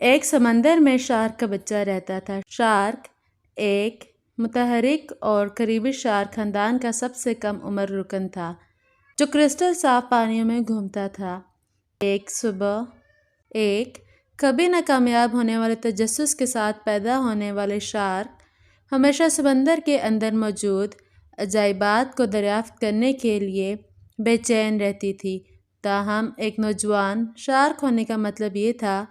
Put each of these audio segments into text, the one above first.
ایک سمندر میں شارک کا بچہ رہتا تھا۔ شارک ایک متحرک اور قریبی شارک خاندان کا سب سے کم عمر رکن تھا جو کرسٹل صاف پانیوں میں گھومتا تھا۔ ایک صبح ایک کبھی نہ کامیاب ہونے والے تجسس کے ساتھ پیدا ہونے والے شارک ہمیشہ سمندر کے اندر موجود عجائبات کو دریافت کرنے کے لیے بے چین رہتی تھی۔ تاہم ایک نوجوان شارک ہونے کا مطلب یہ تھا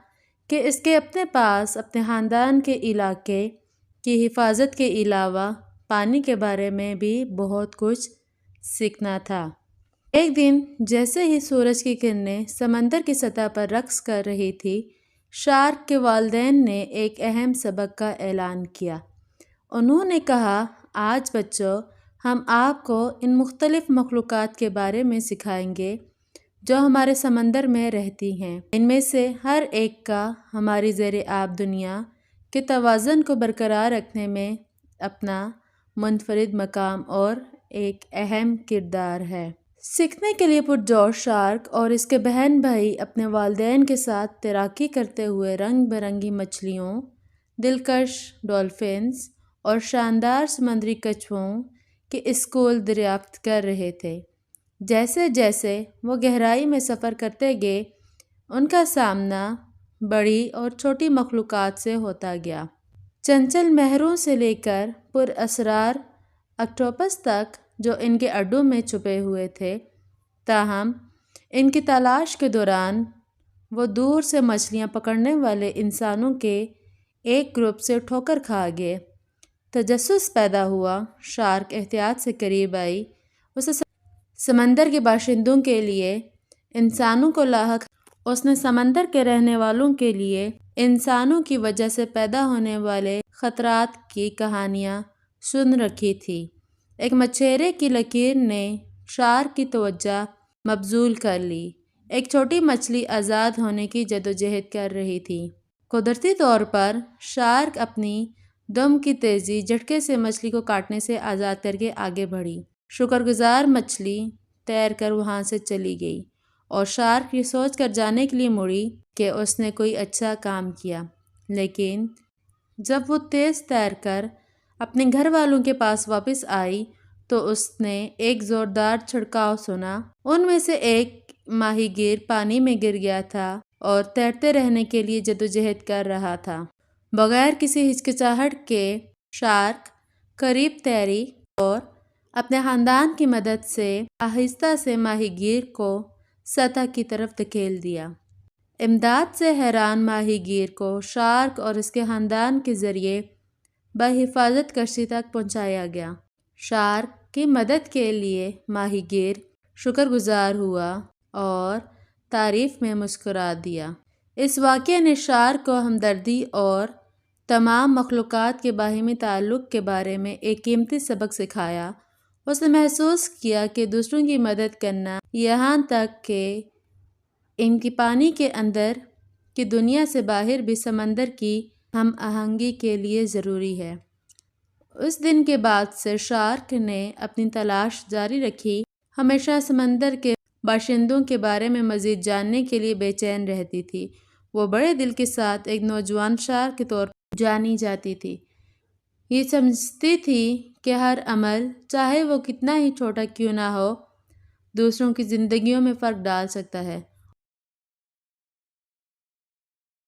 کہ اس کے اپنے پاس اپنے خاندان کے علاقے کی حفاظت کے علاوہ پانی کے بارے میں بھی بہت کچھ سیکھنا تھا۔ ایک دن جیسے ہی سورج کی کرنیں سمندر کی سطح پر رقص کر رہی تھی، شارک کے والدین نے ایک اہم سبق کا اعلان کیا۔ انہوں نے کہا، آج بچوں، ہم آپ کو ان مختلف مخلوقات کے بارے میں سکھائیں گے جو ہمارے سمندر میں رہتی ہیں۔ ان میں سے ہر ایک کا ہماری زیر آب دنیا کے توازن کو برقرار رکھنے میں اپنا منفرد مقام اور ایک اہم کردار ہے۔ سیکھنے کے لیے پرجوش شارک اور اس کے بہن بھائی اپنے والدین کے ساتھ تیراکی کرتے ہوئے رنگ برنگی مچھلیوں، دلکش ڈولفنز اور شاندار سمندری کچھوؤں کے اسکول دریافت کر رہے تھے۔ جیسے جیسے وہ گہرائی میں سفر کرتے گئے، ان کا سامنا بڑی اور چھوٹی مخلوقات سے ہوتا گیا۔ چنچل مہروں سے لے کر پراسرار آکٹوپس تک جو ان کے اڈوں میں چھپے ہوئے تھے۔ تاہم ان کی تلاش کے دوران وہ دور سے مچھلیاں پکڑنے والے انسانوں کے ایک گروپ سے ٹھوکر کھا گئے۔ تجسس پیدا ہوا۔ شارک احتیاط سے قریب آئی۔ اسے سمندر کے باشندوں کے لیے انسانوں کو لاحق اس نے سمندر کے رہنے والوں کے لیے انسانوں کی وجہ سے پیدا ہونے والے خطرات کی کہانیاں سن رکھی تھی۔ ایک مچھیرے کی لکیر نے شارک کی توجہ مبذول کر لی۔ ایک چھوٹی مچھلی آزاد ہونے کی جدوجہد کر رہی تھی۔ قدرتی طور پر شارک اپنی دم کی تیزی جھٹکے سے مچھلی کو کاٹنے سے آزاد کر کے آگے بڑھی۔ شکر گزار مچھلی تیر کر وہاں سے چلی گئی اور شارک یہ سوچ کر جانے کے لیے مڑی کہ اس نے کوئی اچھا کام کیا۔ لیکن جب وہ تیز تیر کر اپنے گھر والوں کے پاس واپس آئی تو اس نے ایک زوردار چھڑکاؤ سنا۔ ان میں سے ایک ماہی گیر پانی میں گر گیا تھا اور تیرتے رہنے کے لیے جدوجہد کر رہا تھا۔ بغیر کسی ہچکچاہٹ کے شارک قریب تیری اور اپنے خاندان کی مدد سے آہستہ سے ماہی گیر کو سطح کی طرف دھکیل دیا۔ امداد سے حیران ماہی گیر کو شارک اور اس کے خاندان کے ذریعے بحفاظت کشتی تک پہنچایا گیا۔ شارک کی مدد کے لیے ماہی گیر شکر گزار ہوا اور تعریف میں مسکرا دیا۔ اس واقعے نے شارک کو ہمدردی اور تمام مخلوقات کے باہمی تعلق کے بارے میں ایک قیمتی سبق سکھایا۔ اس نے محسوس کیا کہ دوسروں کی مدد کرنا، یہاں تک کہ ان کی پانی کے اندر کی دنیا سے باہر بھی، سمندر کی ہم آہنگی کے لیے ضروری ہے۔ اس دن کے بعد سے شارک نے اپنی تلاش جاری رکھی، ہمیشہ سمندر کے باشندوں کے بارے میں مزید جاننے کے لیے بے چین رہتی تھی۔ وہ بڑے دل کے ساتھ ایک نوجوان شارک کے طور پر جانی جاتی تھی۔ یہ سمجھتی تھی کہ ہر عمل، چاہے وہ کتنا ہی چھوٹا کیوں نہ ہو، دوسروں کی زندگیوں میں فرق ڈال سکتا ہے۔